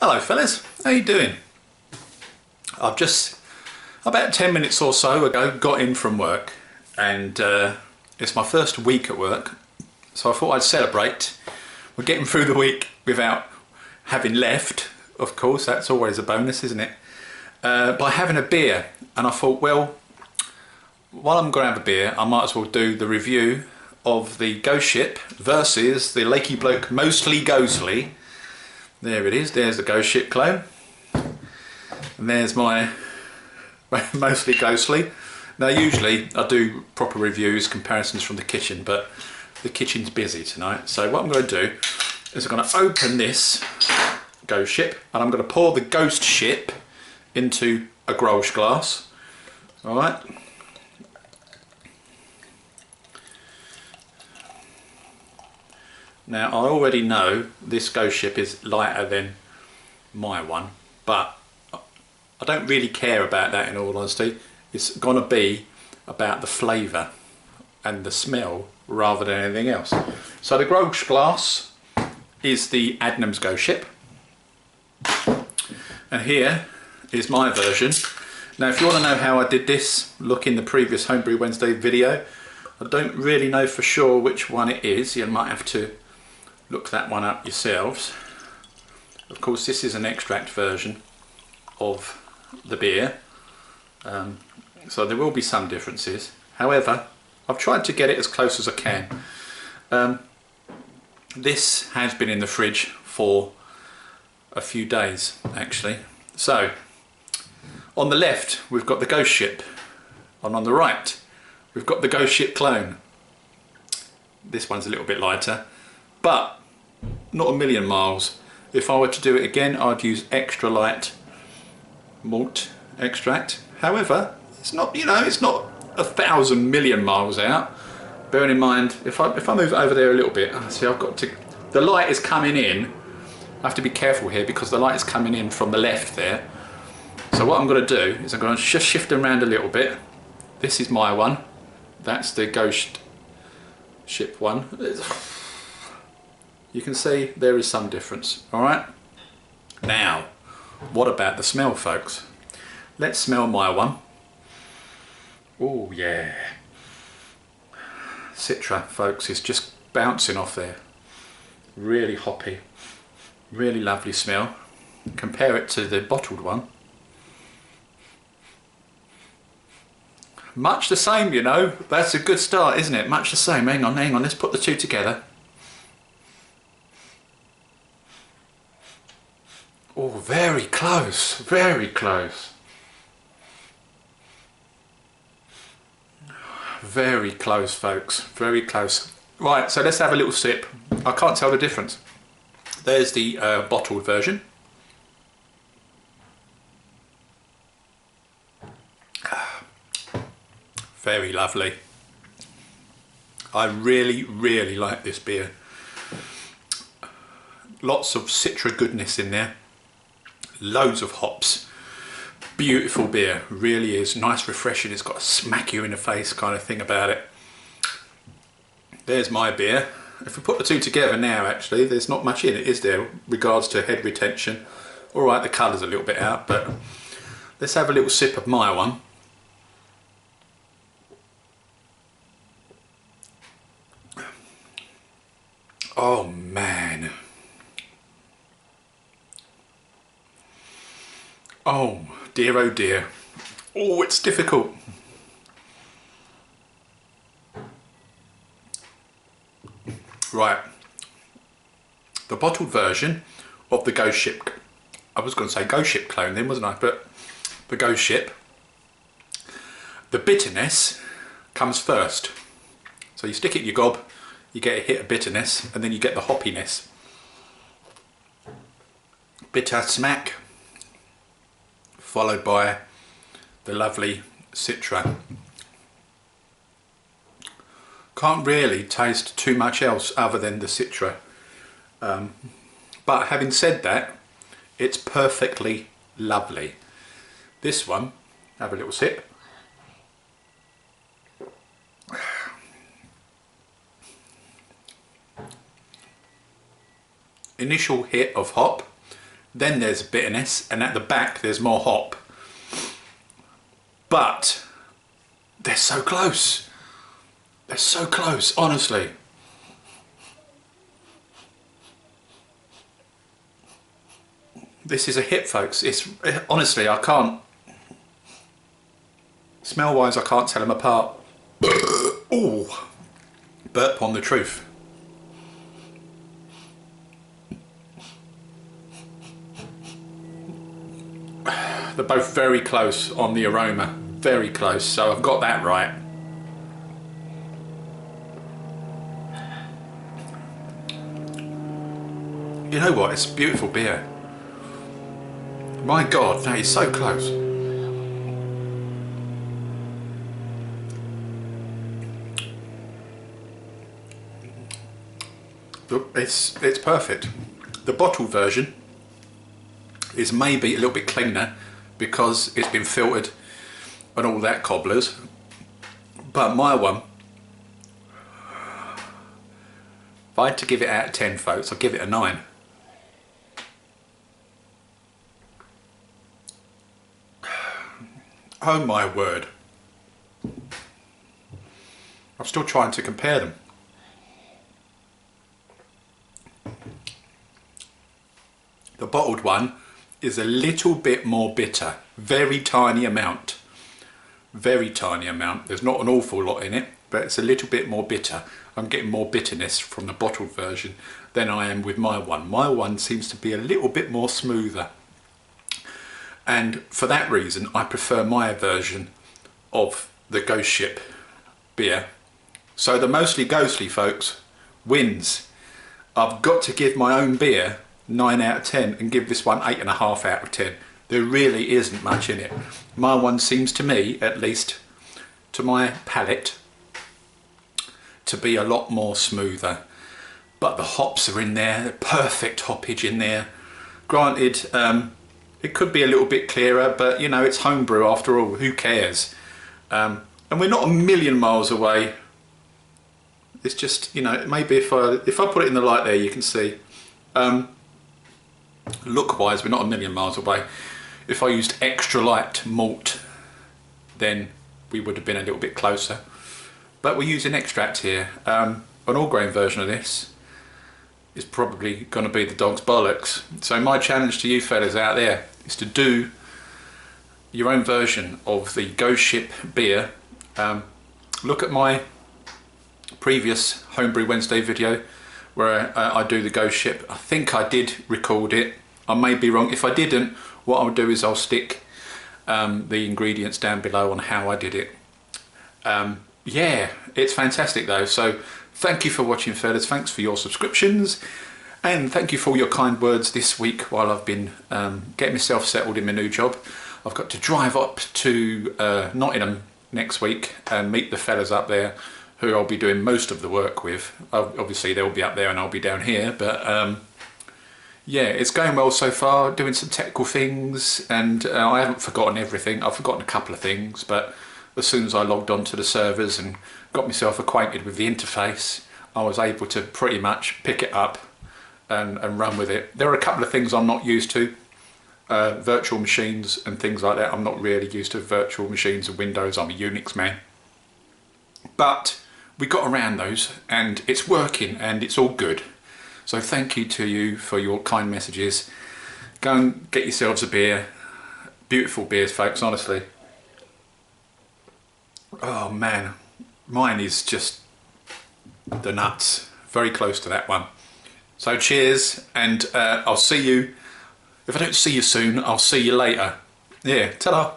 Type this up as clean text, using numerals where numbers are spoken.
Hello fellas, how you doing? I've just about 10 minutes or so ago got in from work and it's my first week at work, so I thought I'd celebrate. We're getting through the week without having left, of course, that's always a bonus, isn't it? By having a beer, and I thought, well, while I'm going to have a beer I might as well do the review of the Ghost Ship versus the Lakeybloke Mostly Ghostly. There it is, there's the Ghost Ship clone. And there's my Mostly Ghostly. Now usually I do proper reviews, comparisons from the kitchen, but the kitchen's busy tonight. So what I'm going to do is I'm going to open this Ghost Ship and I'm going to pour the Ghost Ship into a Grolsch glass. Alright. Now I already know this Ghost Ship is lighter than my one, but I don't really care about that in all honesty. It's going to be about the flavour and the smell rather than anything else. So the Grolsch glass is the Adnams Ghost Ship, and here is my version. Now if you want to know how I did this, look in the previous Homebrew Wednesday video. I don't really know for sure which one it is, you might have to look that one up yourselves. Of course this is an extract version of the beer, so there will be some differences. However, I've tried to get it as close as I can. This has been in the fridge for a few days actually. So on the left we've got the Ghost Ship, and on the right we've got the Ghost Ship clone. This one's a little bit lighter, but not a million miles. If I were to do it again I'd use extra light malt extract. However, it's not, you know, it's not 1,000 million miles out. Bearing in mind, if I move it over there a little bit, see I've got to, the light is coming in. I have to be careful here because the light is coming in from the left there. So what I'm going to do is I'm going to just shift them around a little bit. This is my one. That's the Ghost Ship one. You can see there is some difference. Alright, now what about the smell, folks? Let's smell my one. Oh yeah, Citra, folks, is just bouncing off there. Really hoppy, really lovely smell. Compare it to the bottled one. Much the same, you know. That's a good start, isn't it? Much the same. Hang on, let's put the two together. Oh, very close, very close. Very close, folks, very close. Right, so let's have a little sip. I can't tell the difference. There's the bottled version. Very lovely. I really, really like this beer. Lots of Citra goodness in there. Loads of hops. Beautiful beer, really is. Nice, refreshing. It's got a smack you in the face kind of thing about it. There's my beer. If we put the two together now, actually, there's not much in it, is there, regards to head retention. Alright, the colour's a little bit out, but let's have a little sip of my one. Oh man. Oh dear, oh dear. Oh, it's difficult. Right. The bottled version of the Ghost Ship. I was going to say Ghost Ship clone then, wasn't I? But the Ghost Ship. The bitterness comes first. So you stick it in your gob, you get a hit of bitterness, and then you get the hoppiness. Bitter smack, followed by the lovely Citra. Can't really taste too much else other than the Citra. But having said that, it's perfectly lovely. This one, have a little sip. Initial hit of hop, then there's bitterness, and at the back there's more hop. But they're so close. They're so close, honestly. This is a hit, folks. Honestly, I can't, smell wise, I can't tell them apart. Ooh, burp on the truth. They're both very close on the aroma, very close, so I've got that right. You know what, it's a beautiful beer. My God, that is so close. It's perfect. The bottle version is maybe a little bit cleaner because it's been filtered and all that cobblers, but my one, if I had to give it out of 10, folks, I'll give it a 9. Oh my word. I'm still trying to compare them. The bottled one is a little bit more bitter, very tiny amount. Very tiny amount. There's not an awful lot in it, but it's a little bit more bitter. I'm getting more bitterness from the bottled version than I am with my one. My one seems to be a little bit more smoother. And for that reason, I prefer my version of the Ghost Ship beer. So the Mostly Ghostly, folks, wins. I've got to give my own beer 9 out of 10 and give this one 8.5 out of 10. There really isn't much in it. My one seems to me, at least to my palate, to be a lot more smoother. But the hops are in there, the perfect hoppage in there. Granted, it could be a little bit clearer, but you know, it's homebrew after all, who cares? And we're not a million miles away. It's just, you know, maybe if I put it in the light there, you can see. Look wise, we're not a million miles away. If I used extra light malt, then we would have been a little bit closer. But we're using extract here. An all grain version of this is probably going to be the dog's bollocks. So my challenge to you fellas out there is to do your own version of the Ghost Ship beer. Look at my previous Homebrew Wednesday video where I do the Ghost Ship. I think I did record it. I may be wrong. If I didn't, what I'll do is I'll stick the ingredients down below on how I did it. Yeah, it's fantastic though. So thank you for watching, fellas. Thanks for your subscriptions. And thank you for all your kind words this week while I've been getting myself settled in my new job. I've got to drive up to Nottingham next week and meet the fellas up there who I'll be doing most of the work with. Obviously they'll be up there and I'll be down here, but yeah, it's going well so far, doing some technical things, and I haven't forgotten everything. I've forgotten a couple of things, but as soon as I logged onto the servers and got myself acquainted with the interface, I was able to pretty much pick it up and run with it. There are a couple of things I'm not used to, virtual machines and things like that. I'm not really used to virtual machines and Windows. I'm a Unix man. But we got around those and it's working and it's all good. So thank you to you for your kind messages. Go and get yourselves a beer. Beautiful beers, folks, honestly. Oh man, mine is just the nuts. Very close to that one. So cheers, and I'll see you. If I don't see you soon, I'll see you later. Yeah, ta-da.